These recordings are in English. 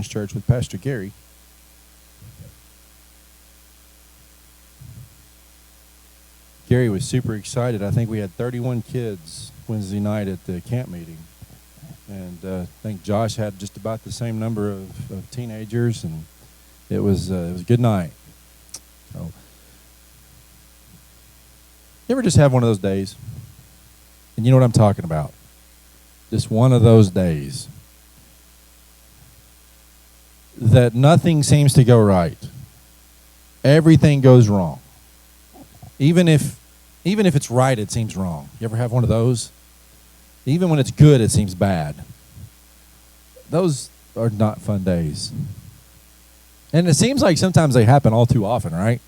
Church with Pastor Gary. Gary was super excited. I think we had 31 kids Wednesday night at the camp meeting. And I think Josh had just about the same number of teenagers, and it was a good night. So, you ever just have one of those days? And you know what I'm talking about. Just one of those days that nothing seems to go right. Everything goes wrong. Even if it's right, it seems wrong. You ever have one of those? Even when it's good, it seems bad. Those are not fun days. And it seems like sometimes they happen all too often, right?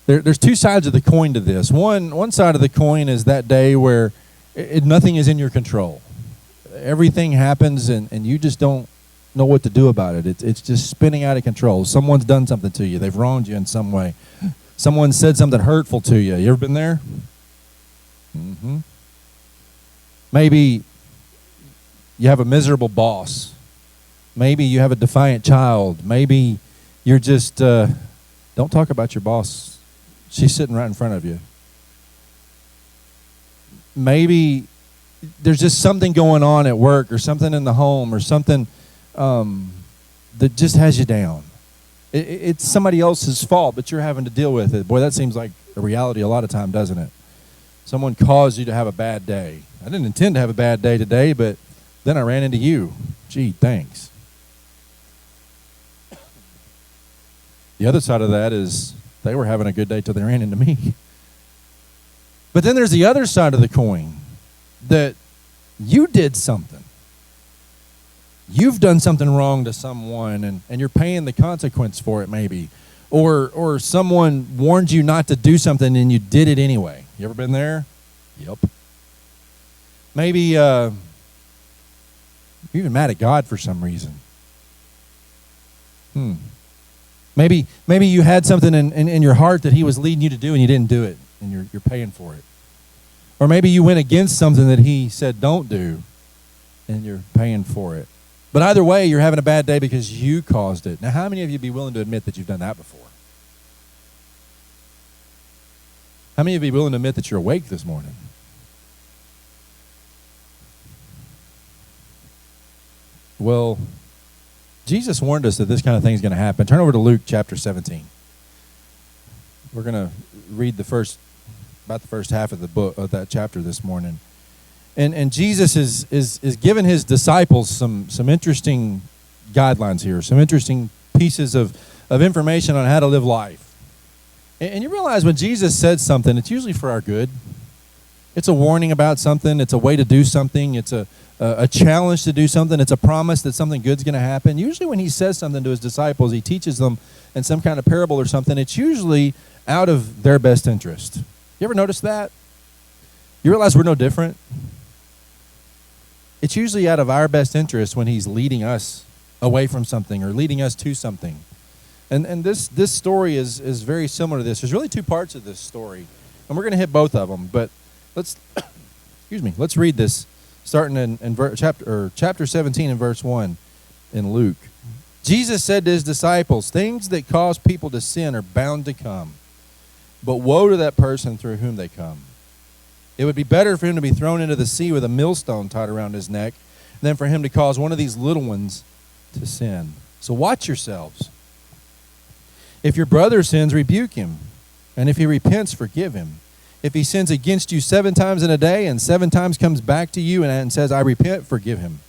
There's two sides of the coin to this. One side of the coin is that day where nothing is in your control. Everything happens and you just don't know what to do about it. It's just spinning out of control. Someone's done something to you. They've wronged you in some way. Someone said something hurtful to you. You ever been there? Mm-hmm. Maybe you have a miserable boss. Maybe you have a defiant child. Maybe you're just, don't talk about your boss. She's sitting right in front of you. Maybe there's just something going on at work or something in the home or something that just has you down. It's somebody else's fault, but you're having to deal with it. Boy, that seems like a reality a lot of time, doesn't it? Someone caused you to have a bad day. I didn't intend to have a bad day today, but then I ran into you. Gee, thanks. The other side of that is they were having a good day till they ran into me. But then there's the other side of the coin, that you did something. You've done something wrong to someone, and you're paying the consequence for it maybe. Or someone warned you not to do something and you did it anyway. You ever been there? Yep. Maybe you're even mad at God for some reason. Maybe you had something in your heart that he was leading you to do and you didn't do it, and you're paying for it. Or maybe you went against something that he said don't do, and you're paying for it. But either way, you're having a bad day because you caused it. Now, how many of you would be willing to admit that you've done that before? How many of you would be willing to admit that you're awake this morning? Well, Jesus warned us that this kind of thing is going to happen. Turn over to Luke chapter 17. We're going to read about the first half of the book of that chapter this morning. And Jesus is giving his disciples some interesting guidelines here, some interesting pieces of information on how to live life. And you realize when Jesus says something, it's usually for our good. It's a warning about something. It's a way to do something. It's a challenge to do something. It's a promise that something good's going to happen. Usually when he says something to his disciples, he teaches them in some kind of parable or something. It's usually out of their best interest. You ever notice that? You realize we're no different? It's usually out of our best interest when he's leading us away from something or leading us to something. And this story is very similar to this. There's really two parts of this story, and we're going to hit both of them. But let's read this, starting in chapter 17 and verse 1 in Luke. Jesus said to his disciples, "Things that cause people to sin are bound to come, but woe to that person through whom they come. It would be better for him to be thrown into the sea with a millstone tied around his neck than for him to cause one of these little ones to sin. So watch yourselves. If your brother sins, rebuke him, and if he repents, forgive him. If he sins against you 7 times in a day and 7 times comes back to you and says, 'I repent,' forgive him."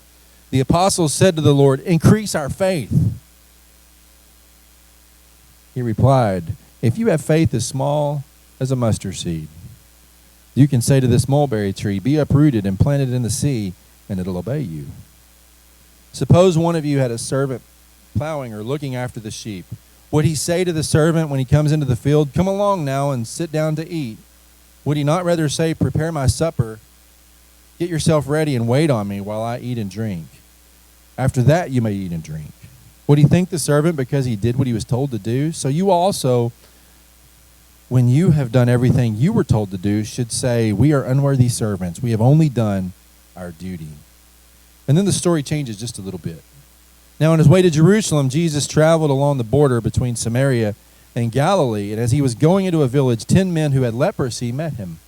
The apostles said to the Lord, "Increase our faith." He replied, "If you have faith as small as a mustard seed, you can say to this mulberry tree, 'Be uprooted and planted in the sea,' and it'll obey you. Suppose one of you had a servant plowing or looking after the sheep. Would he say to the servant when he comes into the field, 'Come along now and sit down to eat'? Would he not rather say, 'Prepare my supper, get yourself ready and wait on me while I eat and drink? After that you may eat and drink'? Would he thank the servant because he did what he was told to do? So you also, when you have done everything you were told to do, should say, 'We are unworthy servants. We have only done our duty.'" And then the story changes just a little bit. Now, on his way to Jerusalem, Jesus traveled along the border between Samaria and Galilee, and as he was going into a village, 10 men who had leprosy met him.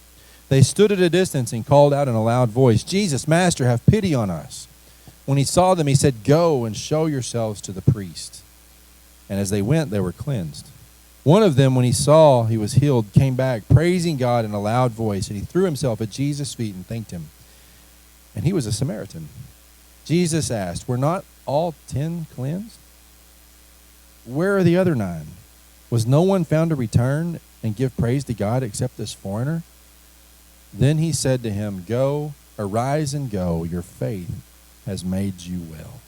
They stood at a distance and called out in a loud voice, "Jesus, Master, have pity on us." When he saw them, he said, "Go and show yourselves to the priest." And as they went, they were cleansed. One of them, when he saw he was healed, came back, praising God in a loud voice, and he threw himself at Jesus' feet and thanked him. And he was a Samaritan. Jesus asked, "Were not all 10 cleansed? Where are the other 9? Was no one found to return and give praise to God except this foreigner?" Then he said to him, "Go, arise and go. Your faith has made you well."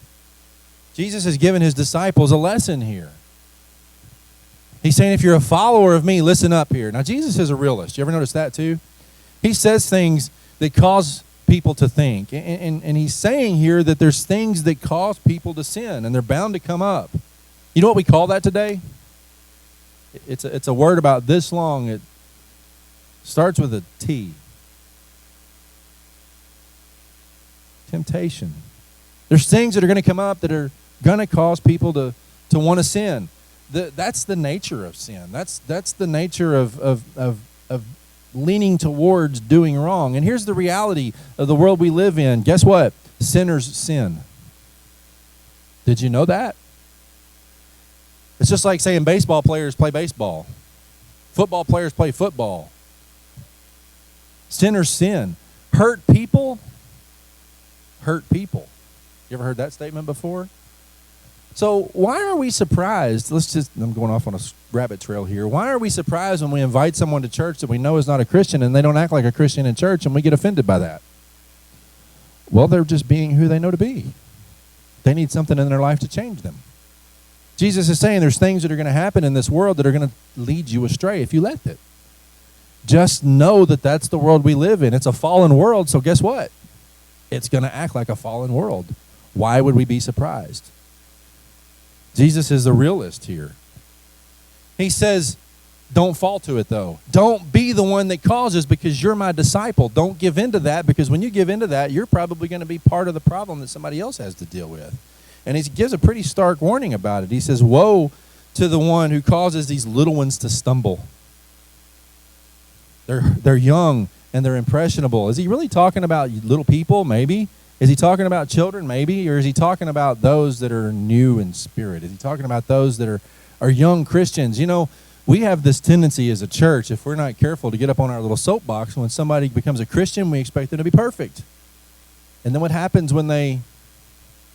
Jesus has given his disciples a lesson here. He's saying, if you're a follower of me, listen up here. Now, Jesus is a realist. You ever notice that too? He says things that cause people to think. And he's saying here that there's things that cause people to sin, and they're bound to come up. You know what we call that today? It's a word about this long. It starts with a T. Temptation. There's things that are going to come up that are going to cause people to want to sin. That's the nature of sin. That's the nature of leaning towards doing wrong. And here's the reality of the world we live in. Guess what? Sinners sin. Did you know that? It's just like saying baseball players play baseball. Football players play football. Sinners sin. Hurt people hurt people. You ever heard that statement before? So why are we surprised? I'm going off on a rabbit trail here. Why are we surprised when we invite someone to church that we know is not a Christian and they don't act like a Christian in church and we get offended by that? Well, they're just being who they know to be. They need something in their life to change them. Jesus is saying there's things that are going to happen in this world that are going to lead you astray if you let it. Just know that that's the world we live in. It's a fallen world, so guess what? It's going to act like a fallen world. Why would we be surprised? Jesus is the realist here. He says, don't fall to it, though. Don't be the one that causes because you're my disciple. Don't give in to that, because when you give in to that, you're probably going to be part of the problem that somebody else has to deal with. And he gives a pretty stark warning about it. He says, woe to the one who causes these little ones to stumble. They're young and they're impressionable. Is he really talking about little people? Maybe. Is he talking about children? Maybe. Or is he talking about those that are new in spirit? Is he talking about those that are young Christians? You know, we have this tendency as a church, if we're not careful, to get up on our little soapbox. When somebody becomes a Christian, we expect them to be perfect. And then what happens when they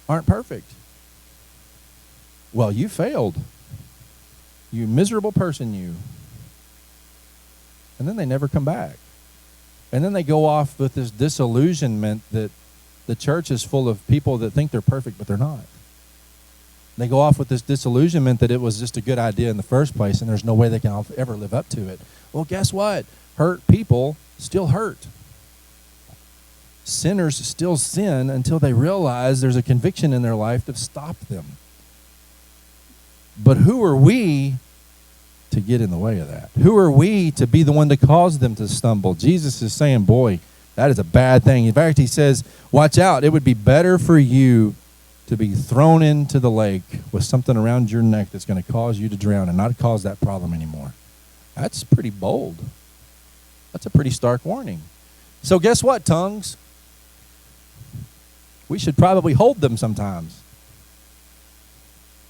aren't perfect? Well, you failed. You miserable person, you. And then they never come back. And then they go off with this disillusionment that the church is full of people that think they're perfect, but they're not. They go off with this disillusionment that it was just a good idea in the first place, and there's no way they can ever live up to it. Well, guess what? Hurt people still hurt. Sinners still sin until they realize there's a conviction in their life to stop them. But who are we to get in the way of that? Who are we to be the one to cause them to stumble? Jesus is saying, boy, that is a bad thing. In fact, he says, watch out. It would be better for you to be thrown into the lake with something around your neck that's going to cause you to drown and not cause that problem anymore. That's pretty bold. That's a pretty stark warning. So guess what, tongues? We should probably hold them sometimes.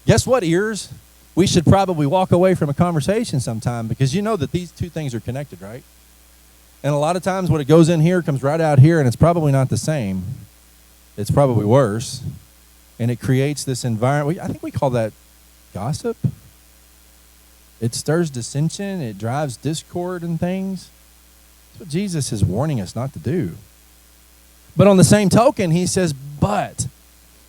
Guess what, ears? We should probably walk away from a conversation sometime, because you know that these two things are connected, right? And a lot of times what it goes in here comes right out here, and it's probably not the same. It's probably worse. And it creates this environment. I think we call that gossip. It stirs dissension. It drives discord and things. That's what Jesus is warning us not to do. But on the same token, he says, but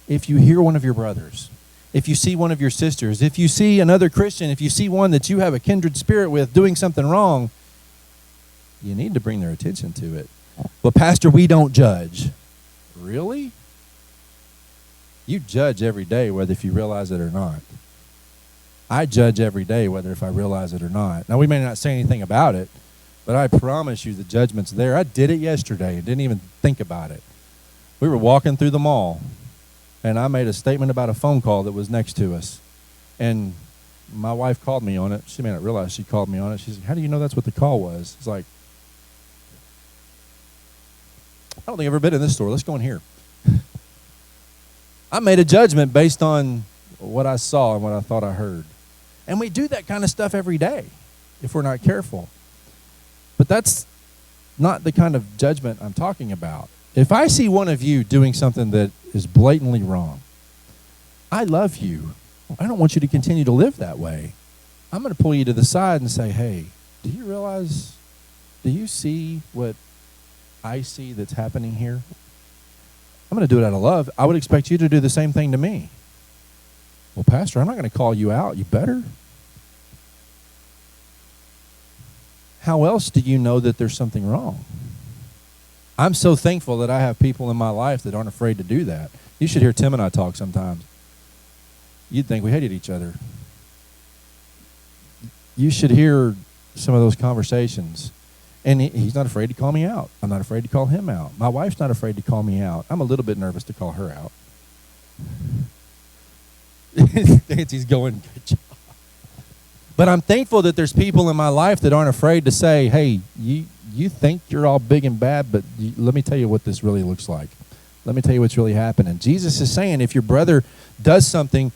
if you hear one of your brothers, if you see one of your sisters, if you see another Christian, if you see one that you have a kindred spirit with doing something wrong, you need to bring their attention to it. But Pastor, we don't judge. Really? You judge every day whether if you realize it or not. I judge every day whether if I realize it or not. Now, we may not say anything about it, but I promise you the judgment's there. I did it yesterday and didn't even think about it. We were walking through the mall, And I made a statement about a phone call that was next to us. And my wife called me on it. She may not realize she called me on it. She's like, how do you know that's what the call was? It's like, I don't think I've ever been in this store. Let's go in here. I made a judgment based on what I saw and what I thought I heard. And we do that kind of stuff every day if we're not careful. But that's not the kind of judgment I'm talking about. If I see one of you doing something that is blatantly wrong, I love you. I don't want you to continue to live that way. I'm going to pull you to the side and say, hey, do you see what I see that's happening here? I'm going to do it out of love. I would expect you to do the same thing to me. Well, Pastor, I'm not going to call you out. You better. How else do you know that there's something wrong? I'm so thankful that I have people in my life that aren't afraid to do that. You should hear Tim and I talk sometimes. You'd think we hated each other. You should hear some of those conversations. And he's not afraid to call me out. I'm not afraid to call him out. My wife's not afraid to call me out. I'm a little bit nervous to call her out. Nancy's going, good job. But I'm thankful that there's people in my life that aren't afraid to say, hey, you think you're all big and bad, but let me tell you what this really looks like. Let me tell you what's really happening. Jesus is saying if your brother does something,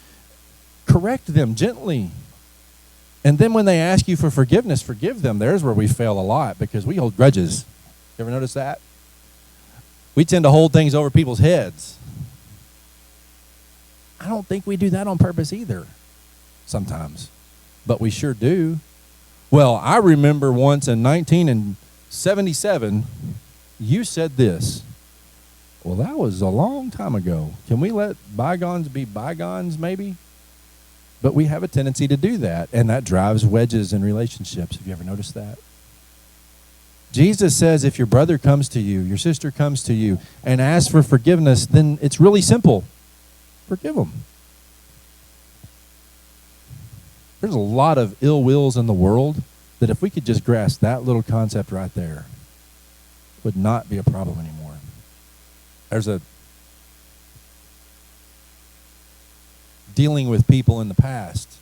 correct them gently. And then when they ask you for forgiveness, forgive them. There's where we fail a lot because we hold grudges. You ever notice that? We tend to hold things over people's heads. I don't think we do that on purpose either sometimes, but we sure do. Well, I remember once in 1977, you said this. Well, that was a long time ago. Can we let bygones be bygones maybe? But we have a tendency to do that, and that drives wedges in relationships. Have you ever noticed that? Jesus says if your brother comes to you, your sister comes to you, and asks for forgiveness, then it's really simple. Forgive them. There's a lot of ill wills in the world that if we could just grasp that little concept right there, would not be a problem anymore. There's a dealing with people in the past.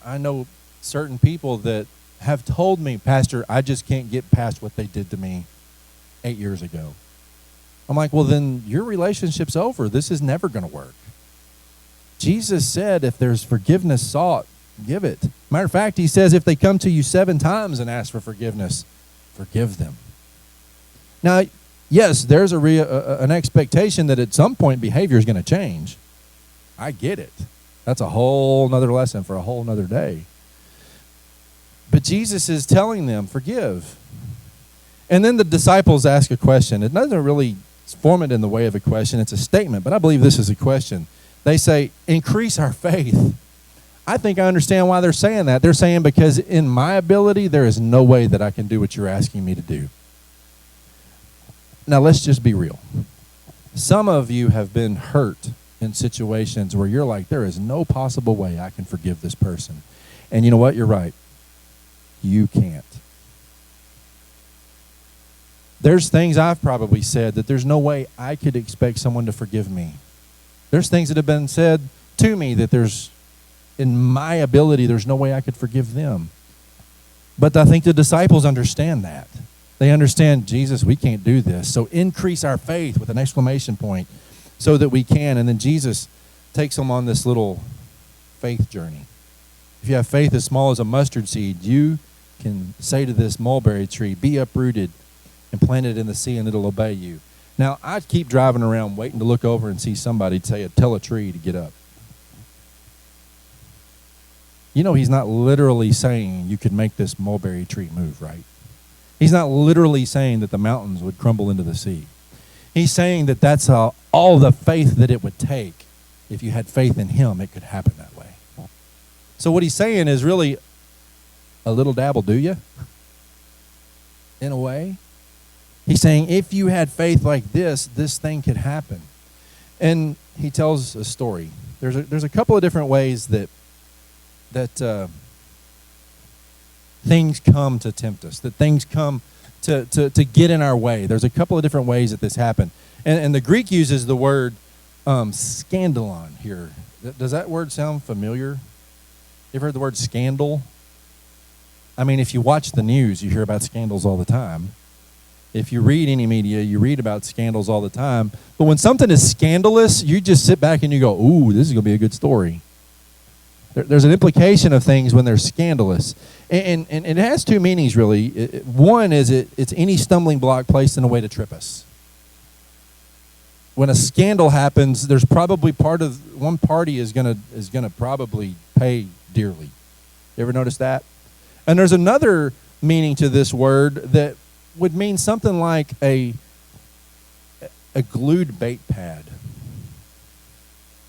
I know certain people that have told me, Pastor, I just can't get past what they did to me 8 years ago. I'm like, well, then your relationship's over. This is never going to work. Jesus said if there's forgiveness sought, give it. Matter of fact, he says if they come to you 7 times and ask for forgiveness, forgive them. Now, yes, there's an expectation that at some point behavior is going to change. I get it. That's a whole nother lesson for a whole nother day. But Jesus is telling them, forgive. And then the disciples ask a question. It doesn't really form it in the way of a question. It's a statement, but I believe this is a question. They say, increase our faith. I think I understand why they're saying that. They're saying because in my ability, there is no way that I can do what you're asking me to do. Now, let's just be real. Some of you have been hurt in situations where you're like, there is no possible way I can forgive this person. And you know what? You're right. You can't. There's things I've probably said that there's no way I could expect someone to forgive me. There's things that have been said to me that in my ability, there's no way I could forgive them. But I think the disciples understand that. They understand, Jesus, we can't do this. So increase our faith with an exclamation point so that we can. And then Jesus takes them on this little faith journey. If you have faith as small as a mustard seed, you can say to this mulberry tree, be uprooted and planted in the sea, and it'll obey you. Now, I'd keep driving around waiting to look over and see somebody tell a tree to get up. You know, he's not literally saying you could make this mulberry tree move, right? He's not literally saying that the mountains would crumble into the sea. He's saying that that's all the faith that it would take. If you had faith in him, it could happen that way. So what he's saying is really a little dabble, do you? In a way. He's saying if you had faith like this thing could happen. And he tells a story. There's a couple of different ways that things come to tempt us, that things come to get in our way. There's a couple of different ways that this happened. And the Greek uses the word Scandalon here. Does that word sound familiar? You ever heard the word scandal? I mean, if you watch the news, you hear about scandals all the time. If you read any media, you read about scandals all the time. But when something is scandalous, you just sit back and you go, ooh, this is going to be a good story. There's an implication of things when they're scandalous. And it has two meanings, really. One is it's any stumbling block placed in a way to trip us. When a scandal happens, there's probably one party is gonna probably pay dearly. You ever notice that? And there's another meaning to this word that would mean something like a glued bait pad.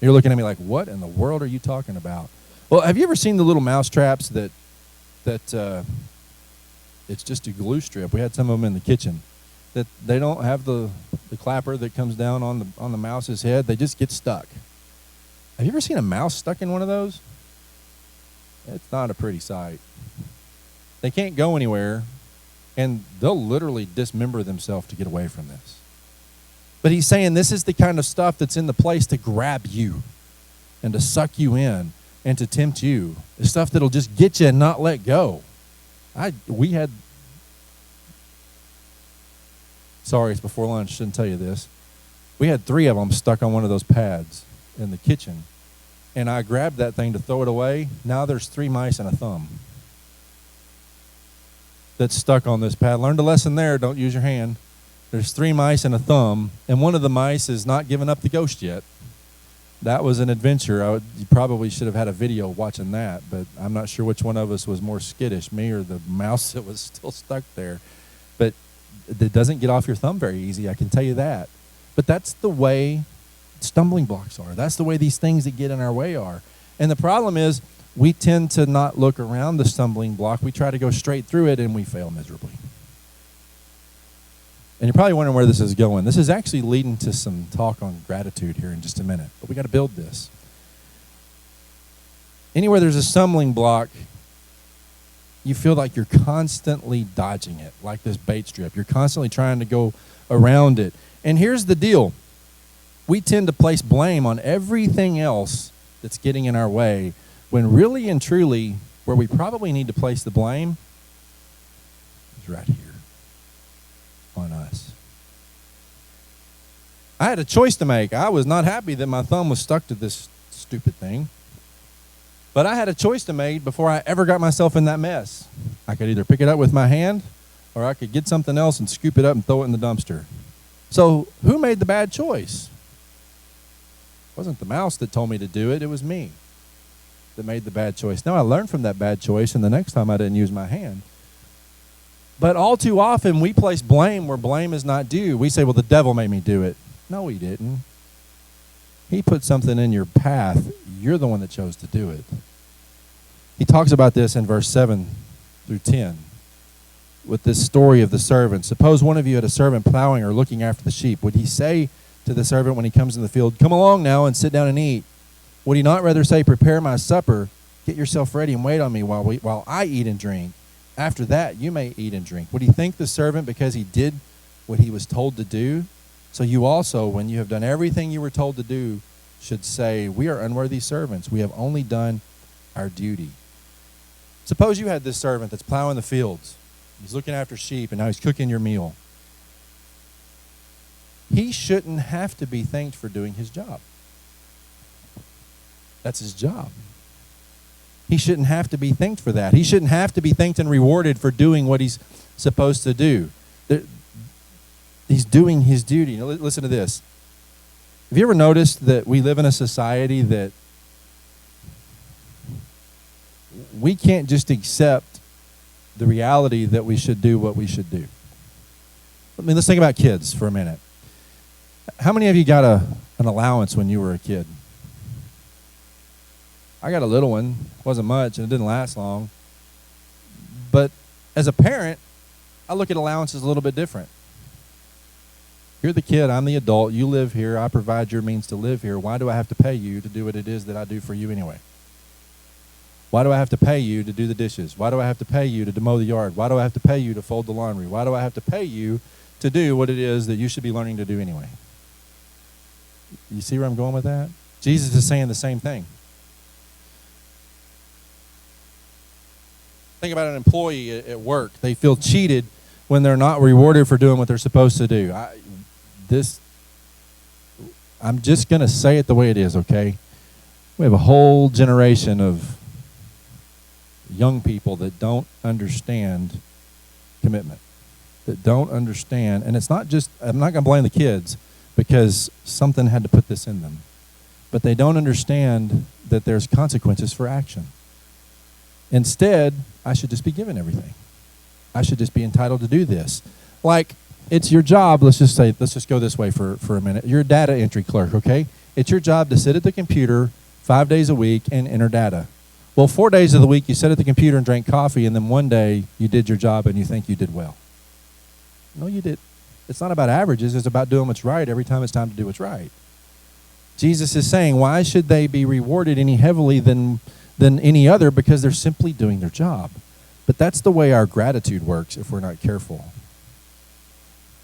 You're looking at me like, what in the world are you talking about? Well, have you ever seen the little mouse traps that it's just a glue strip? We had some of them in the kitchen. That they don't have the clapper that comes down on the mouse's head. They just get stuck. Have you ever seen a mouse stuck in one of those? It's not a pretty sight. They can't go anywhere, and they'll literally dismember themselves to get away from this. But he's saying this is the kind of stuff that's in the place to grab you and to suck you in and to tempt you. The stuff that'll just get you and not let go. Sorry, it's before lunch. Shouldn't tell you this. We had 3 of them stuck on one of those pads in the kitchen. And I grabbed that thing to throw it away. Now there's 3 mice and a thumb that's stuck on this pad. Learned a lesson there. Don't use your hand. There's 3 mice and a thumb. And one of the mice is not giving up the ghost yet. That was an adventure. You probably should have had a video watching that. But I'm not sure which one of us was more skittish, me or the mouse that was still stuck there. But it doesn't get off your thumb very easy, I can tell you that. But that's the way stumbling blocks are. That's the way these things that get in our way are. And the problem is we tend to not look around the stumbling block. We try to go straight through it, and we fail miserably. And you're probably wondering where this is going. This is actually leading to some talk on gratitude here in just a minute. But we got to build this. Anywhere there's a stumbling block, you feel like you're constantly dodging it, like this bait strip. You're constantly trying to go around it. And here's the deal. We tend to place blame on everything else that's getting in our way, when really and truly, where we probably need to place the blame is right here on us. I had a choice to make. I was not happy that my thumb was stuck to this stupid thing. But I had a choice to make before I ever got myself in that mess. I could either pick it up with my hand, or I could get something else and scoop it up and throw it in the dumpster. So who made the bad choice? It wasn't the mouse that told me to do it. It was me that made the bad choice. Now I learned from that bad choice, and the next time I didn't use my hand. But all too often we place blame where blame is not due. We say, well, the devil made me do it. No, he didn't. He put something in your path. You're the one that chose to do it. He talks about this in verse 7 through 10 with this story of the servant. Suppose one of you had a servant plowing or looking after the sheep. Would he say to the servant when he comes in the field, come along now and sit down and eat? Would he not rather say, prepare my supper, get yourself ready and wait on me while I eat and drink? After that, you may eat and drink. Would he thank the servant because he did what he was told to do? So you also, when you have done everything you were told to do, should say, we are unworthy servants. We have only done our duty. Suppose you had this servant that's plowing the fields. He's looking after sheep, and now he's cooking your meal. He shouldn't have to be thanked for doing his job. That's his job. He shouldn't have to be thanked for that. He shouldn't have to be thanked and rewarded for doing what he's supposed to do. He's doing his duty. Now, listen to this. Have you ever noticed that we live in a society that we can't just accept the reality that we should do what we should do? I mean, let's think about kids for a minute. How many of you got an allowance when you were a kid? I got a little one. It wasn't much, and it didn't last long. But as a parent, I look at allowances a little bit different. You're the kid, I'm the adult, you live here, I provide your means to live here. Why do I have to pay you to do what it is that I do for you anyway? Why do I have to pay you to do the dishes? Why do I have to pay you to mow the yard? Why do I have to pay you to fold the laundry? Why do I have to pay you to do what it is that you should be learning to do anyway? You see where I'm going with that? Jesus is saying the same thing. Think about an employee at work. They feel cheated when they're not rewarded for doing what they're supposed to do. I'm just going to say it the way it is, okay? We have a whole generation of young people that don't understand commitment, that don't understand. And it's not just, I'm not going to blame the kids because something had to put this in them. But they don't understand that there's consequences for action. Instead, I should just be given everything. I should just be entitled to do this. Like, it's your job, let's just go this way for a minute. You're a data entry clerk, okay? It's your job to sit at the computer 5 days a week and enter data. Well, 4 days of the week you sat at the computer and drank coffee, and then one day you did your job and you think you did well. No, you did. It's not about averages. It's about doing what's right every time it's time to do what's right. Jesus is saying, why should they be rewarded any heavily than any other? Because they're simply doing their job. But that's the way our gratitude works if we're not careful.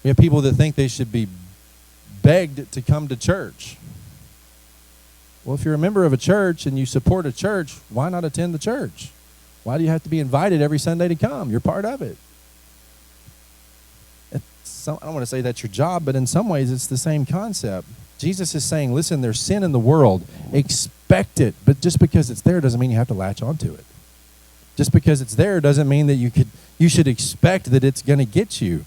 We have people that think they should be begged to come to church. Well, if you're a member of a church and you support a church, why not attend the church? Why do you have to be invited every Sunday to come? You're part of it. I don't want to say that's your job, but in some ways it's the same concept. Jesus is saying, listen, there's sin in the world. Expect it, but just because it's there doesn't mean you have to latch onto it. Just because it's there doesn't mean that you should expect that it's going to get you.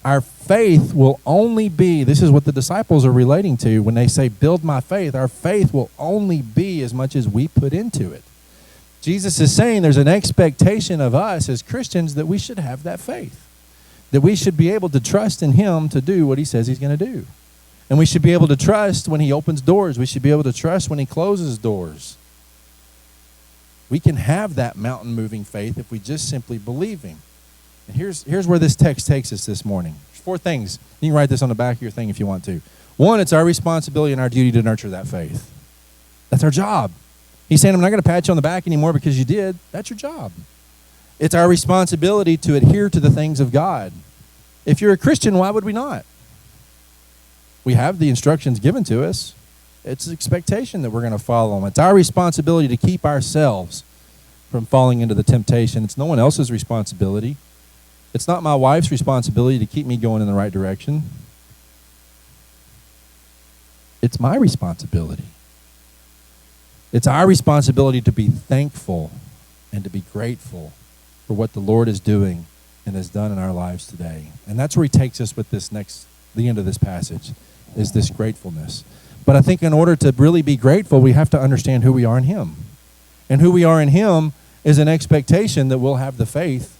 Our faith will only be, this is what the disciples are relating to when they say, build my faith. Our faith will only be as much as we put into it. Jesus is saying there's an expectation of us as Christians that we should have that faith, that we should be able to trust in him to do what he says he's going to do. And we should be able to trust when he opens doors. We should be able to trust when he closes doors. We can have that mountain-moving faith if we just simply believe him. And here's where this text takes us this morning. There's 4 things. You can write this on the back of your thing if you want to. 1, it's our responsibility and our duty to nurture that faith. That's our job. He's saying, I'm not going to pat you on the back anymore because you did. That's your job. It's our responsibility to adhere to the things of God. If you're a Christian, why would we not? We have the instructions given to us. It's an expectation that we're going to follow them. It's our responsibility to keep ourselves from falling into the temptation. It's no one else's responsibility. It's not my wife's responsibility to keep me going in the right direction. It's my responsibility. It's our responsibility to be thankful and to be grateful for what the Lord is doing and has done in our lives today. And that's where he takes us with the end of this passage, is this gratefulness. But I think in order to really be grateful, we have to understand who we are in him. And who we are in him is an expectation that we'll have the faith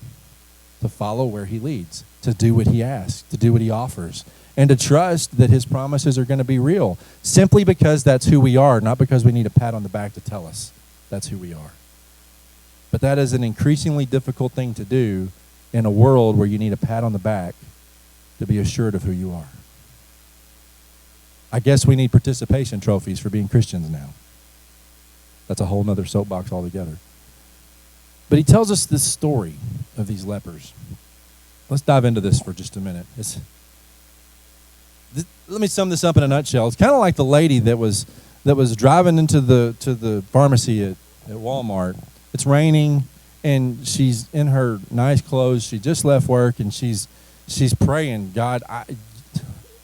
to follow where he leads, to do what he asks, to do what he offers, and to trust that his promises are going to be real, simply because that's who we are, not because we need a pat on the back to tell us that's who we are. But that is an increasingly difficult thing to do in a world where you need a pat on the back to be assured of who you are. I guess we need participation trophies for being Christians now. That's a whole nother soapbox altogether. But he tells us this story of these lepers. Let's dive into this for just a minute. Let me sum this up in a nutshell. It's kind of like the lady that was driving into the pharmacy at Walmart. It's raining, and she's in her nice clothes. She just left work, and she's praying, God,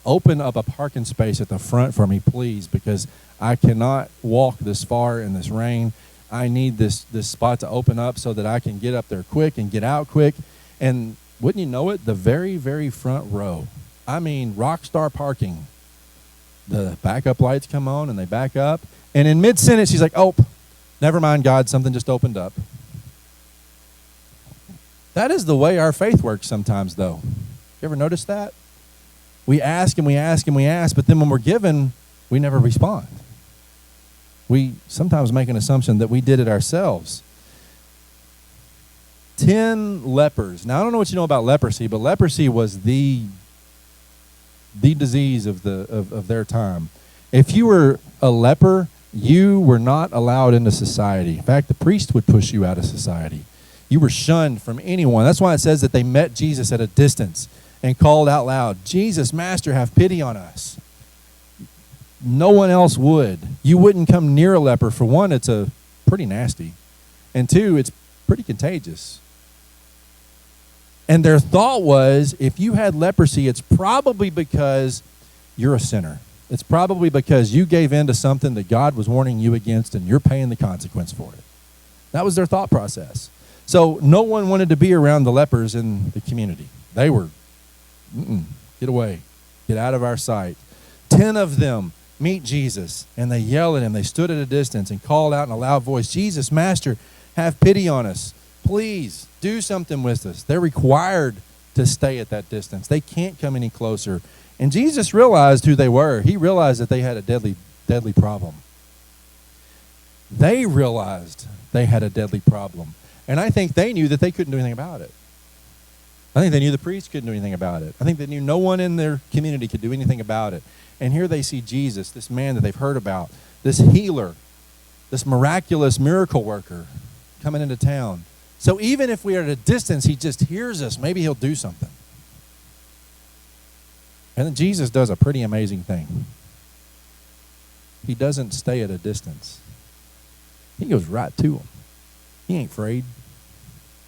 open up a parking space at the front for me, please, because I cannot walk this far in this rain. I need this spot to open up so that I can get up there quick and get out quick. And wouldn't you know it, the very, very front row, I mean, rock star parking. The backup lights come on and they back up. And in mid-sentence, she's like, oh, never mind, God, something just opened up. That is the way our faith works sometimes, though. You ever notice that? We ask and we ask and we ask, but then when we're given, we never respond. We sometimes make an assumption that we did it ourselves. 10 lepers. Now, I don't know what you know about leprosy, but leprosy was the disease of their time. If you were a leper, you were not allowed into society. In fact, the priest would push you out of society. You were shunned from anyone. That's why it says that they met Jesus at a distance and called out loud, Jesus, Master, have pity on us. No one else would. You wouldn't come near a leper. For one, it's a pretty nasty. And two, it's pretty contagious. And their thought was, if you had leprosy, it's probably because you're a sinner. It's probably because you gave in to something that God was warning you against, and you're paying the consequence for it. That was their thought process. So no one wanted to be around the lepers in the community. They were, get away. Get out of our sight. 10 of them meet Jesus, and they yell at him. They stood at a distance and called out in a loud voice, Jesus, Master, have pity on us. Please do something with us. They're required to stay at that distance. They can't come any closer. And Jesus realized who they were. He realized that they had a deadly problem. They realized they had a deadly problem. And I think they knew that they couldn't do anything about it. I think they knew the priests couldn't do anything about it. I think they knew no one in their community could do anything about it. And here they see Jesus, this man that they've heard about, this healer, this miraculous miracle worker coming into town. So even if we are at a distance, he just hears us. Maybe he'll do something. And then Jesus does a pretty amazing thing. He doesn't stay at a distance. He goes right to them. He ain't afraid.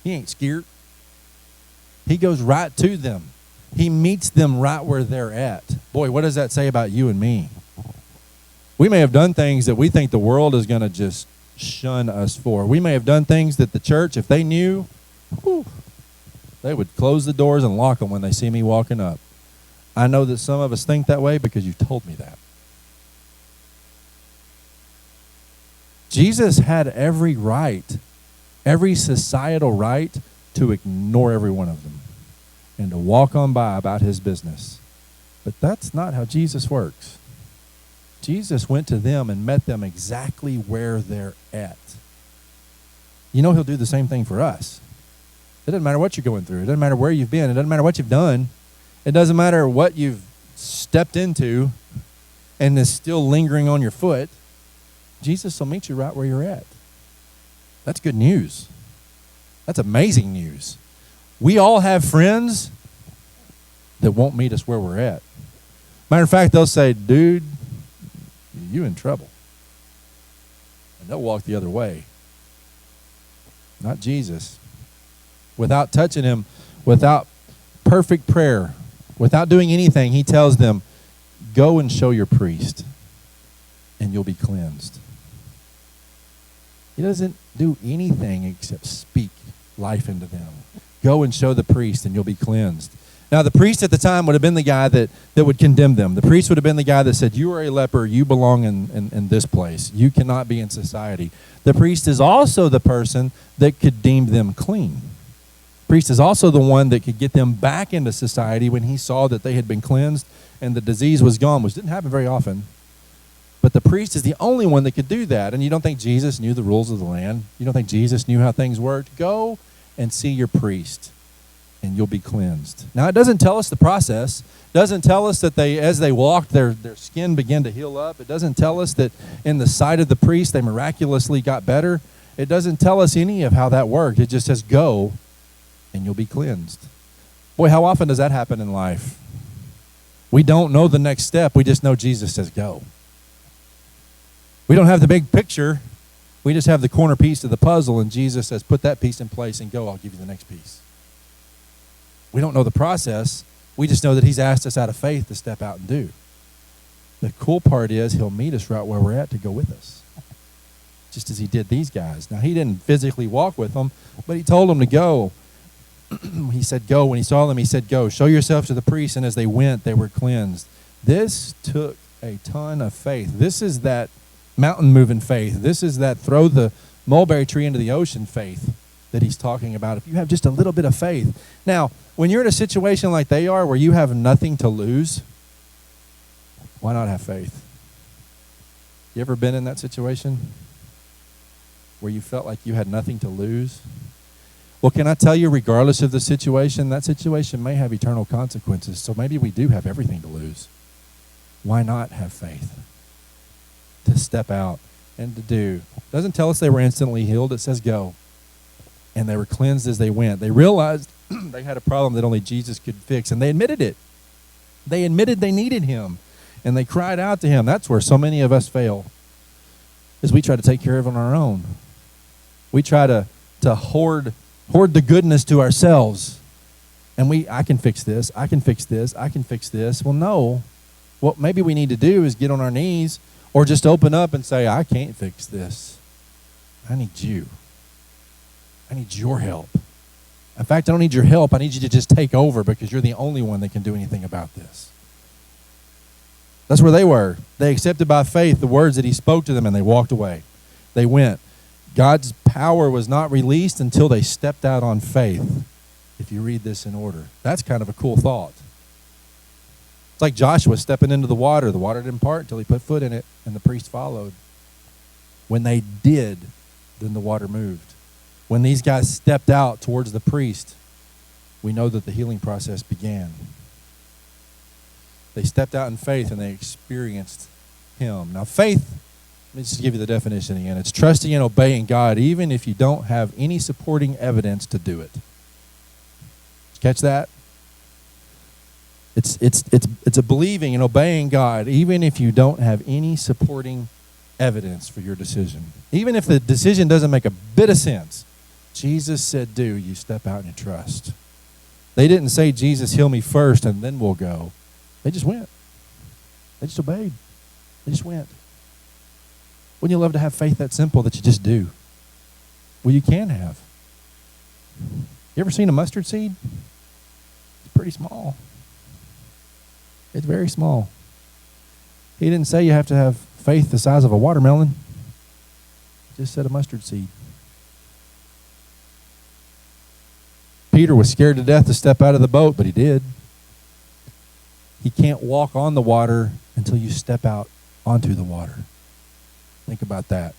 He ain't scared. He goes right to them. He meets them right where they're at. Boy, what does that say about you and me? We may have done things that we think the world is going to just shun us for. We may have done things that the church, if they knew, they would close the doors and lock them when they see me walking up. I know that some of us think that way because you told me that. Jesus had every right, every societal right to ignore every one of them and to walk on by about his business. But that's not how Jesus works. Jesus went to them and met them exactly where they're at. You know, he'll do the same thing for us. It doesn't matter what you're going through. It doesn't matter where you've been. It doesn't matter what you've done. It doesn't matter what you've stepped into and is still lingering on your foot. Jesus will meet you right where you're at. That's good news. That's amazing news. We all have friends that won't meet us where we're at. Matter of fact, they'll say, dude, you in trouble. And they'll walk the other way. Not Jesus. Without touching him, without perfect prayer, without doing anything, he tells them, go and show your priest, and you'll be cleansed. He doesn't do anything except speak life into them. Go and show the priest, and you'll be cleansed. Now, the priest at the time would have been the guy that would condemn them. The priest would have been the guy that said, you are a leper, you belong in this place. You cannot be in society. The priest is also the person that could deem them clean. The priest is also the one that could get them back into society when he saw that they had been cleansed and the disease was gone, which didn't happen very often. But the priest is the only one that could do that. And you don't think Jesus knew the rules of the land? You don't think Jesus knew how things worked? Go and see your priest, and you'll be cleansed. Now, it doesn't tell us the process. It doesn't tell us that as they walked, their skin began to heal up. It doesn't tell us that in the sight of the priest, they miraculously got better. It doesn't tell us any of how that worked. It just says, go, and you'll be cleansed. Boy, how often does that happen in life? We don't know the next step. We just know Jesus says, go. We don't have the big picture. We just have the corner piece of the puzzle, and Jesus says, put that piece in place and go. I'll give you the next piece. We don't know the process. We just know that he's asked us out of faith to step out and do. The cool part is he'll meet us right where we're at to go with us, just as he did these guys. Now, he didn't physically walk with them, but he told them to go. He said, go. When he saw them, he said, go. Show yourself to the priest. And as they went, they were cleansed. This took a ton of faith. This is that mountain-moving faith. This is that throw the mulberry tree into the ocean faith that he's talking about. If you have just a little bit of faith. Now, when you're in a situation like they are where you have nothing to lose, why not have faith? You ever been in that situation where you felt like you had nothing to lose? Well, can I tell you, regardless of the situation, that situation may have eternal consequences. So maybe we do have everything to lose. Why not have faith? To step out and to do. It doesn't tell us they were instantly healed. It says go. And they were cleansed as they went. They realized they had a problem that only Jesus could fix, and they admitted it. They admitted they needed him. and they cried out to him. That's where so many of us fail, is we try to take care of it on our own. We try to hoard the goodness to ourselves. And I can fix this, I can fix this, I can fix this. Well, no. What maybe we need to do is get on our knees or just open up and say, I can't fix this. I need you. I need your help. In fact, I don't need your help. I need you to just take over because you're the only one that can do anything about this. That's where they were. They accepted by faith the words that he spoke to them, and they walked away. They went. God's power was not released until they stepped out on faith, if you read this in order. That's kind of a cool thought. It's like Joshua stepping into the water. The water didn't part until he put foot in it, and the priest followed. When they did, then the water moved. When these guys stepped out towards the priest, we know that the healing process began. They stepped out in faith and they experienced him. Now, faith, let me just give you the definition again. It's trusting and obeying God even if you don't have any supporting evidence to do it. Did you catch that? It's a believing and obeying God even if you don't have any supporting evidence for your decision. Even if the decision doesn't make a bit of sense. Jesus said, do, you step out and trust. They didn't say, Jesus, heal me first and then we'll go. They just went. They just obeyed. They just went. Wouldn't you love to have faith that simple that you just do? Well, you can have. You ever seen a mustard seed? It's pretty small. It's very small. He didn't say you have to have faith the size of a watermelon. He just said a mustard seed. Peter was scared to death to step out of the boat, but he did. He can't walk on the water until you step out onto the water. Think about that.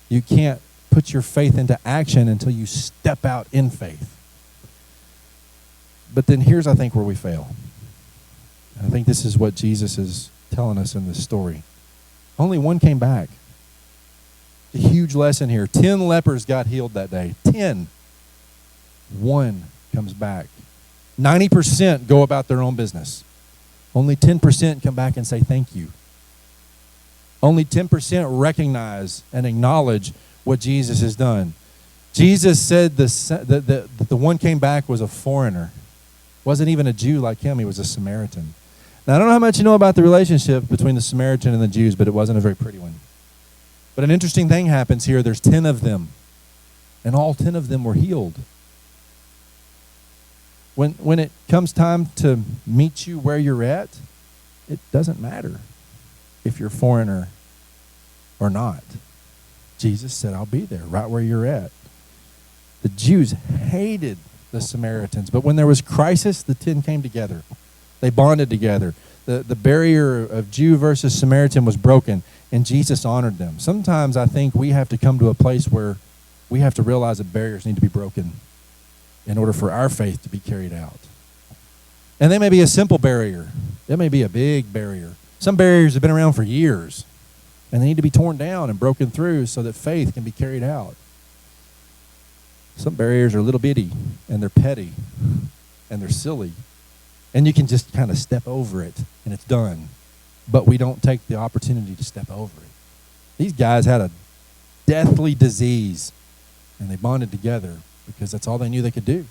You can't put your faith into action until you step out in faith. But then here's, I think, where we fail. And I think this is what Jesus is telling us in this story. Only one came back. A huge lesson here. 10 lepers got healed that day. 10. One comes back. 90% go about their own business. Only 10% come back and say thank you. Only 10% recognize and acknowledge what Jesus has done. Jesus said the one came back was a foreigner. Wasn't even a Jew like him. He was a Samaritan. Now, I don't know how much you know about the relationship between the Samaritan and the Jews, but it wasn't a very pretty one. But an interesting thing happens here. There's 10 of them, and all 10 of them were healed. When it comes time to meet you where you're at, it doesn't matter if you're a foreigner or not. Jesus said, I'll be there right where you're at. The Jews hated the Samaritans, but when there was crisis, the 10 came together. They bonded together. The barrier of Jew versus Samaritan was broken, and Jesus honored them. Sometimes I think we have to come to a place where we have to realize that barriers need to be broken in order for our faith to be carried out. And they may be a simple barrier. It may be a big barrier. Some barriers have been around for years, and they need to be torn down and broken through so that faith can be carried out. Some barriers are little bitty, and they're petty, and they're silly. And you can just kind of step over it, and it's done. But we don't take the opportunity to step over it. These guys had a deathly disease, and they bonded together because that's all they knew they could do.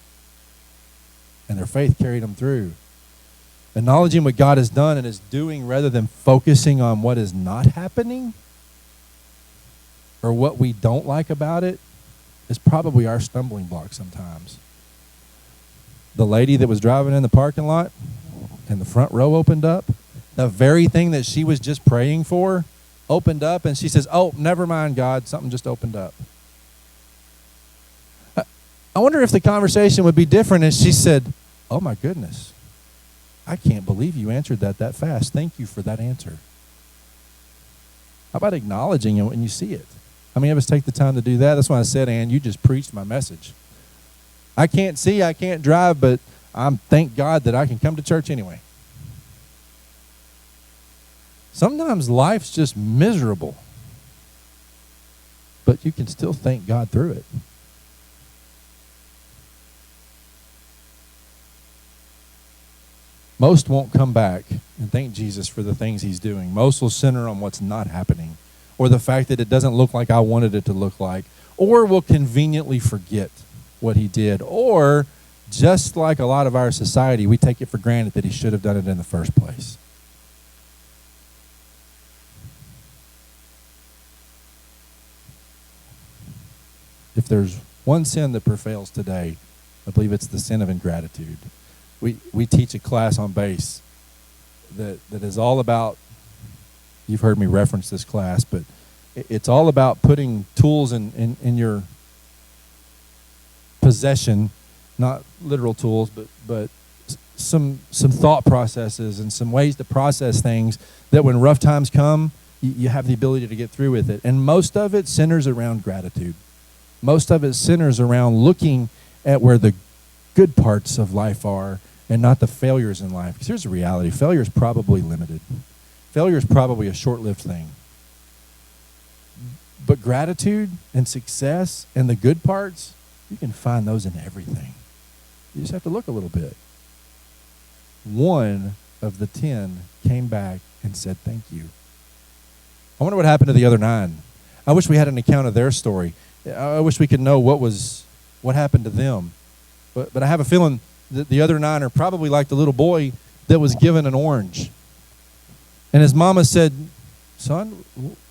And their faith carried them through. Acknowledging what God has done and is doing rather than focusing on what is not happening or what we don't like about it is probably our stumbling block sometimes. The lady that was driving in the parking lot and the front row opened up, the very thing that she was just praying for opened up, and she says, oh, never mind, God, something just opened up. I wonder if the conversation would be different if she said, oh my goodness, I can't believe you answered that fast. Thank you for that answer. How about acknowledging it when you see it? How many of us take the time to do that? That's why I said, Ann, you just preached my message. I can't see, I can't drive, but thank God that I can come to church anyway. Sometimes life's just miserable, but you can still thank God through it. Most won't come back and thank Jesus for the things he's doing. Most will center on what's not happening, or the fact that it doesn't look like I wanted it to look like, or will conveniently forget what he did, or just like a lot of our society, we take it for granted that he should have done it in the first place. If there's one sin that prevails today, I believe it's the sin of ingratitude. We teach a class on bass that is all about, you've heard me reference this class, but it's all about putting tools in your possession, not literal tools, but some thought processes and some ways to process things that when rough times come, you have the ability to get through with it. And most of it centers around gratitude. Most of it centers around looking at where the good parts of life are and not the failures in life. Because here's the reality. Failure is probably limited. Failure is probably a short-lived thing. But gratitude and success and the good parts, you can find those in everything. You just have to look a little bit. 1 of the 10 came back and said thank you. I wonder what happened to the other 9. I wish we had an account of their story. I wish we could know what happened to them. But I have a feeling that the other 9 are probably like the little boy that was given an orange. And his mama said, "Son,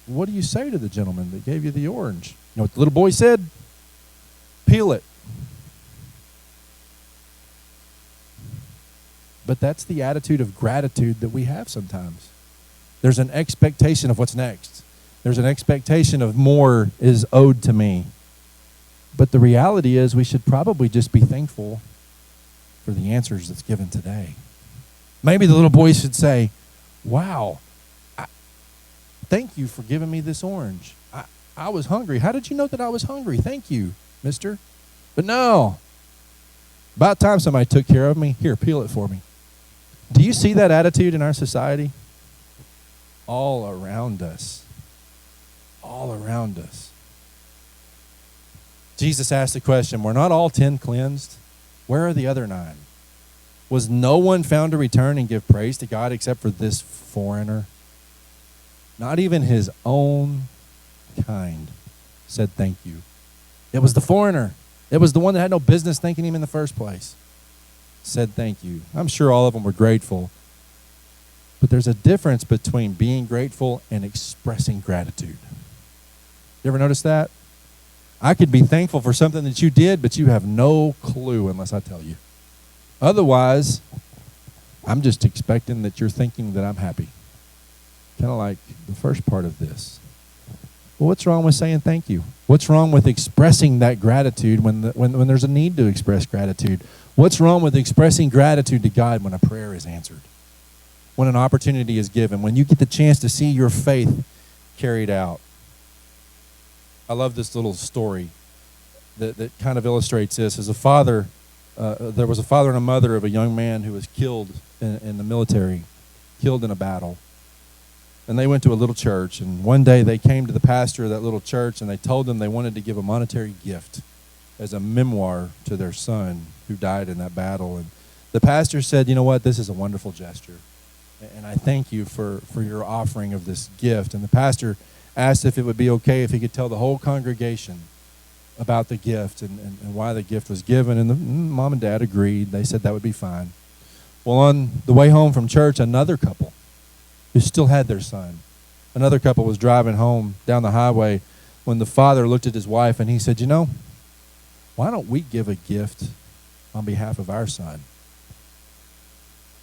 what do you say to the gentleman that gave you the orange?" You know what the little boy said? "Peel it." But that's the attitude of gratitude that we have sometimes. There's an expectation of what's next. There's an expectation of more is owed to me. But the reality is we should probably just be thankful for the answers that's given today. Maybe the little boy should say, "Wow, thank you for giving me this orange. I was hungry. How did you know that I was hungry? Thank you, mister." But no. About time somebody took care of me. Here, peel it for me. Do you see that attitude in our society? All around us. All around us. Jesus asked the question, were not all 10 cleansed? Where are the other 9? Was no one found to return and give praise to God except for this foreigner? Not even his own kind said thank you. It was the foreigner. It was the one that had no business thanking him in the first place. Said thank you. I'm sure all of them were grateful. But there's a difference between being grateful and expressing gratitude. You ever notice that? I could be thankful for something that you did, but you have no clue unless I tell you. Otherwise, I'm just expecting that you're thinking that I'm happy. Kind of like the first part of this. Well, what's wrong with saying thank you? What's wrong with expressing that gratitude when there's a need to express gratitude? What's wrong with expressing gratitude to God when a prayer is answered? When an opportunity is given? When you get the chance to see your faith carried out? I love this little story that kind of illustrates this. As a father, there was a father and a mother of a young man who was killed in the military, killed in a battle. And they went to a little church, and one day they came to the pastor of that little church, and they told him they wanted to give a monetary gift as a memoir to their son who died in that battle. And the pastor said, "You know what, this is a wonderful gesture, and I thank you for your offering of this gift." And the pastor asked if it would be okay if he could tell the whole congregation about the gift and why the gift was given. And the mom and dad agreed. They said that would be fine. Well, on the way home from church, another couple who still had their son, another couple was driving home down the highway when the father looked at his wife and he said, "You know, why don't we give a gift on behalf of our son?"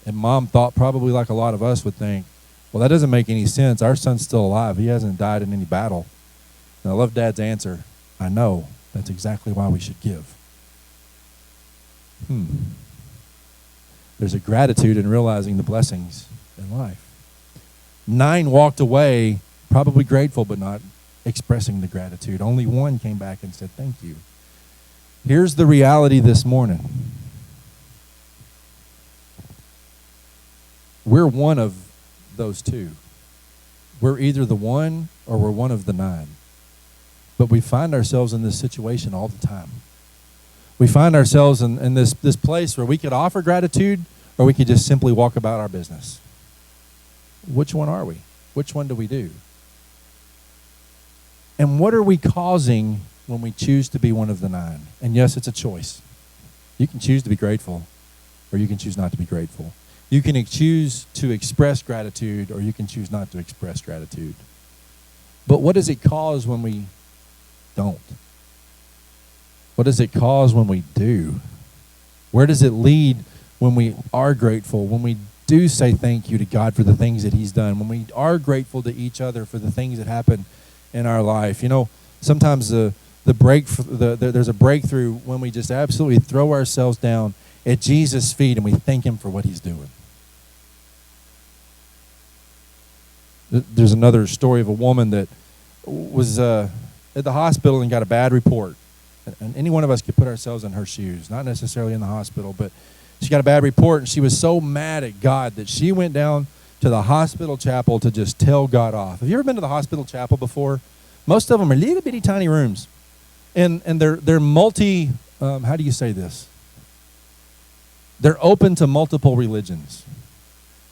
And mom thought, probably like a lot of us would think, well, that doesn't make any sense. Our son's still alive. He hasn't died in any battle. And I love Dad's answer. I know. That's exactly why we should give. There's a gratitude in realizing the blessings in life. 9 walked away, probably grateful, but not expressing the gratitude. Only 1 came back and said, "Thank you." Here's the reality this morning. We're one of those 2. We're either the 1 or we're one of the 9. But we find ourselves in this situation all the time. We find ourselves in this place where we could offer gratitude or we could just simply walk about our business. Which one are we? Which one do we do? And what are we causing when we choose to be one of the 9? And yes, it's a choice. You can choose to be grateful, or you can choose not to be grateful. You can choose to express gratitude, or you can choose not to express gratitude. But what does it cause when we don't? What does it cause when we do? Where does it lead when we are grateful, when we do say thank you to God for the things that he's done, when we are grateful to each other for the things that happen in our life? You know, sometimes there's a breakthrough when we just absolutely throw ourselves down at Jesus' feet and we thank him for what he's doing. There's another story of a woman that was at the hospital and got a bad report. And any one of us could put ourselves in her shoes, not necessarily in the hospital, but she got a bad report, and she was so mad at God that she went down to the hospital chapel to just tell God off. Have you ever been to the hospital chapel before? Most of them are little bitty tiny rooms. And they're multi, how do you say this? They're open to multiple religions.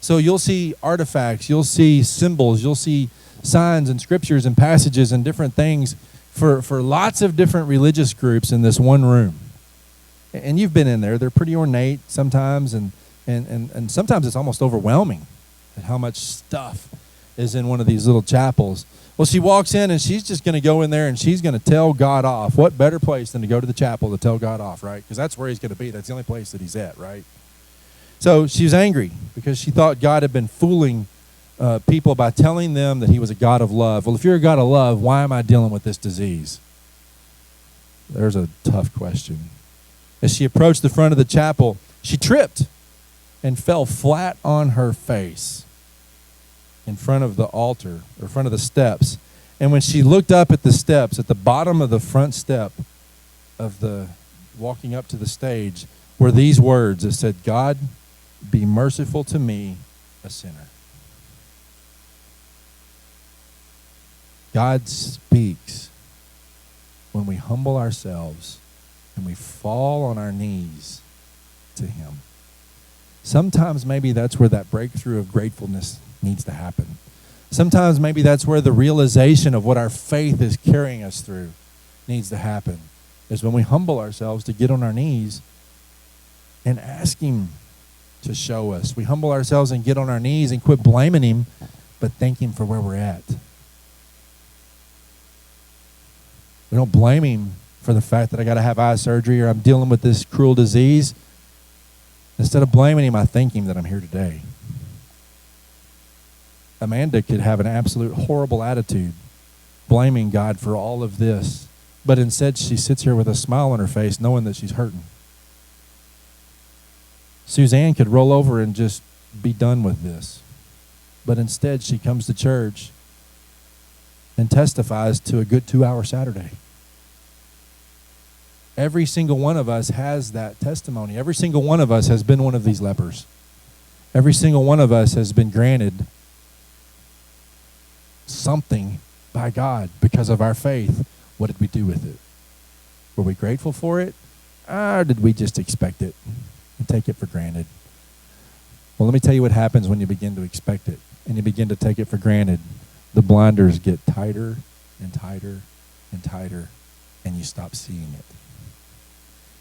So you'll see artifacts, you'll see symbols, you'll see signs and scriptures and passages and different things for lots of different religious groups in this one room. And you've been in there. They're pretty ornate sometimes, and sometimes it's almost overwhelming at how much stuff is in one of these little chapels. Well, she walks in, and she's just going to go in there, and she's going to tell God off. What better place than to go to the chapel to tell God off, right? Because that's where he's going to be. That's the only place that he's at, right? So she was angry because she thought God had been fooling people by telling them that he was a God of love. Well, if you're a God of love, why am I dealing with this disease? There's a tough question. As she approached the front of the chapel, she tripped and fell flat on her face in front of the altar, or in front of the steps. And when she looked up at the steps, at the bottom of the front step of the walking up to the stage, were these words that said, "God, be merciful to me, a sinner." God speaks when we humble ourselves and we fall on our knees to him. Sometimes maybe that's where that breakthrough of gratefulness needs to happen. Sometimes maybe that's where the realization of what our faith is carrying us through needs to happen, is when we humble ourselves to get on our knees and ask him to show us. We humble ourselves and get on our knees and quit blaming him, but thank him for where we're at. We don't blame him for the fact that I got to have eye surgery or I'm dealing with this cruel disease. Instead of blaming him, I thank him that I'm here today. Amanda could have an absolute horrible attitude, blaming God for all of this, but instead she sits here with a smile on her face knowing that she's hurting. Suzanne could roll over and just be done with this, but instead she comes to church and testifies to a good 2-hour Saturday. Every single one of us has that testimony. Every single one of us has been one of these lepers. Every single one of us has been granted something by God because of our faith. What did we do with it? Were we grateful for it? Or did we just expect it and take it for granted? Well, let me tell you what happens when you begin to expect it and you begin to take it for granted. The blinders get tighter and tighter and tighter, and you stop seeing it.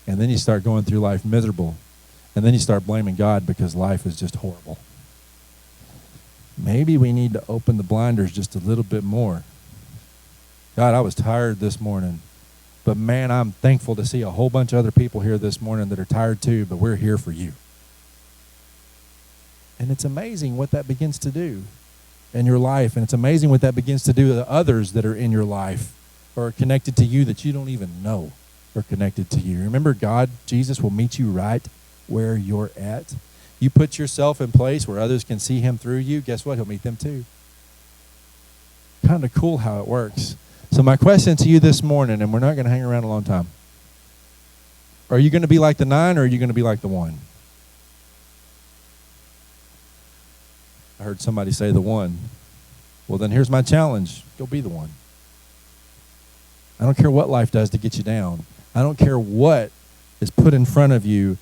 And then you start going through life miserable, and then you start blaming God because life is just horrible. Maybe we need to open the blinders just a little bit more. God, I was tired this morning, but man, I'm thankful to see a whole bunch of other people here this morning that are tired too, but we're here for you. And it's amazing what that begins to do in your life, and it's amazing what that begins to do to others that are in your life or are connected to you that you don't even know are connected to you. Remember, God, Jesus, will meet you right where you're at. You put yourself in place where others can see him through you, guess what? He'll meet them too. Kind of cool how it works. So my question to you this morning, and we're not going to hang around a long time. Are you going to be like the 9 or are you going to be like the 1? I heard somebody say the 1. Well, then here's my challenge. Go be the 1. I don't care what life does to get you down. I don't care what is put in front of you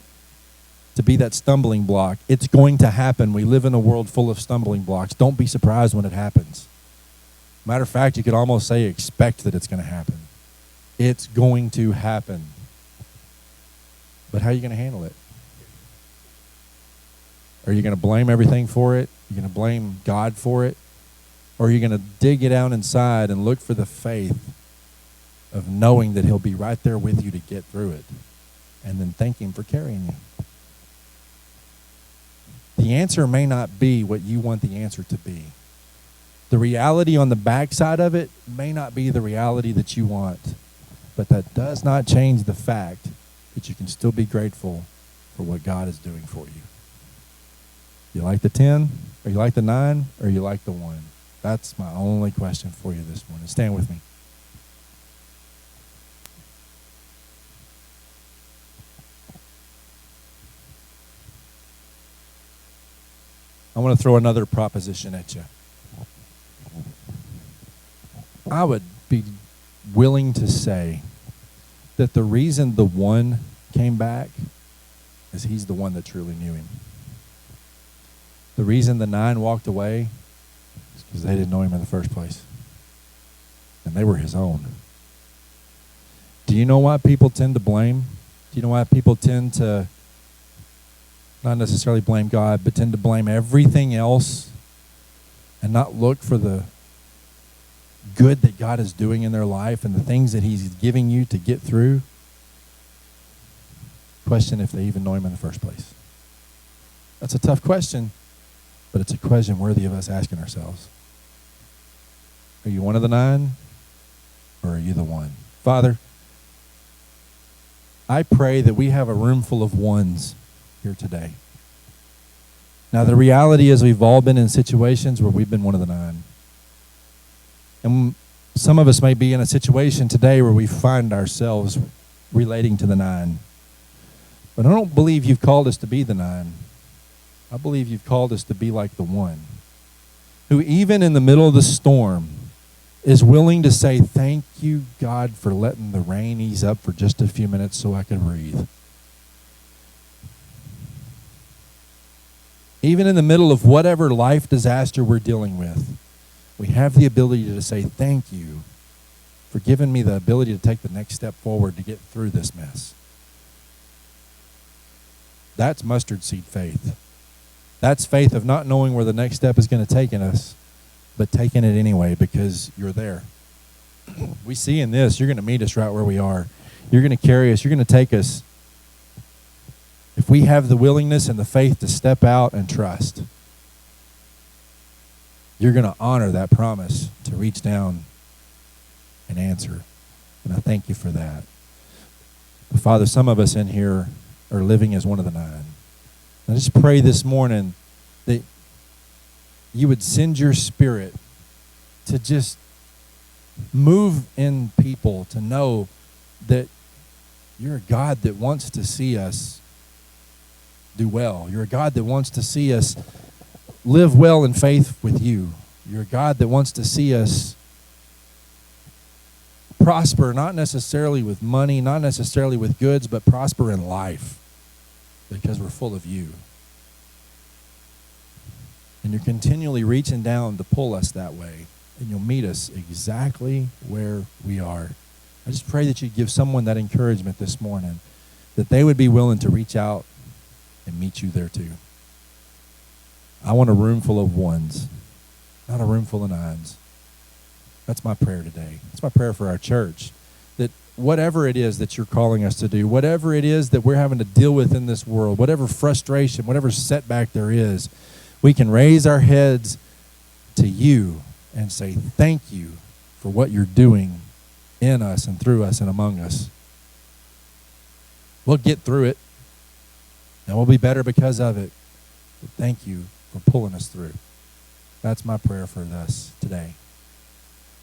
to be that stumbling block. It's going to happen. We live in a world full of stumbling blocks. Don't be surprised when it happens. Matter of fact, you could almost say expect that it's going to happen. It's going to happen. But how are you going to handle it? Are you going to blame everything for it? Are you going to blame God for it? Or are you going to dig it out inside and look for the faith of knowing that he'll be right there with you to get through it, and then thank him for carrying you? The answer may not be what you want the answer to be. The reality on the backside of it may not be the reality that you want, but that does not change the fact that you can still be grateful for what God is doing for you. You like the 10, or you like the 9, or you like the 1? That's my only question for you this morning. Stand with me. I want to throw another proposition at you. I would be willing to say that the reason the 1 came back is he's the one that truly knew him. The reason the 9 walked away is because they didn't know him in the first place. And they were his own. Do you know why people tend to blame? Do you know why people tend to not necessarily blame God, but tend to blame everything else and not look for the good that God is doing in their life and the things that he's giving you to get through? Question if they even know him in the first place. That's a tough question, but it's a question worthy of us asking ourselves. Are you one of the 9, or are you the 1? Father, I pray that we have a room full of 1s here today. Now, the reality is we've all been in situations where we've been one of the 9. And some of us may be in a situation today where we find ourselves relating to the 9. But I don't believe you've called us to be the 9. I believe you've called us to be like the 1, who even in the middle of the storm is willing to say, thank you, God, for letting the rain ease up for just a few minutes so I can breathe. Even in the middle of whatever life disaster we're dealing with, we have the ability to say, thank you for giving me the ability to take the next step forward to get through this mess. That's mustard seed faith. That's faith of not knowing where the next step is going to take us, but taking it anyway because you're there. We see in this, you're going to meet us right where we are. You're going to carry us. You're going to take us. If we have the willingness and the faith to step out and trust, you're going to honor that promise to reach down and answer. And I thank you for that. But Father, some of us in here are living as one of the 9. I just pray this morning that you would send your Spirit to just move in people to know that you're a God that wants to see us do well. You're a God that wants to see us live well in faith with you. You're a God that wants to see us prosper, not necessarily with money, not necessarily with goods, but prosper in life because we're full of you. And you're continually reaching down to pull us that way, and you'll meet us exactly where we are. I just pray that you'd give someone that encouragement this morning, that they would be willing to reach out and meet you there too. I want a room full of 1s, not a room full of 9s. That's my prayer today. That's my prayer for our church, that whatever it is that you're calling us to do, whatever it is that we're having to deal with in this world, whatever frustration, whatever setback there is, we can raise our heads to you and say thank you for what you're doing in us and through us and among us. We'll get through it, and we'll be better because of it. But thank you for pulling us through. That's my prayer for us today.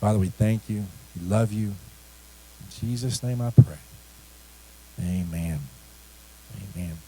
Father, we thank you. We love you. In Jesus' name I pray. Amen. Amen.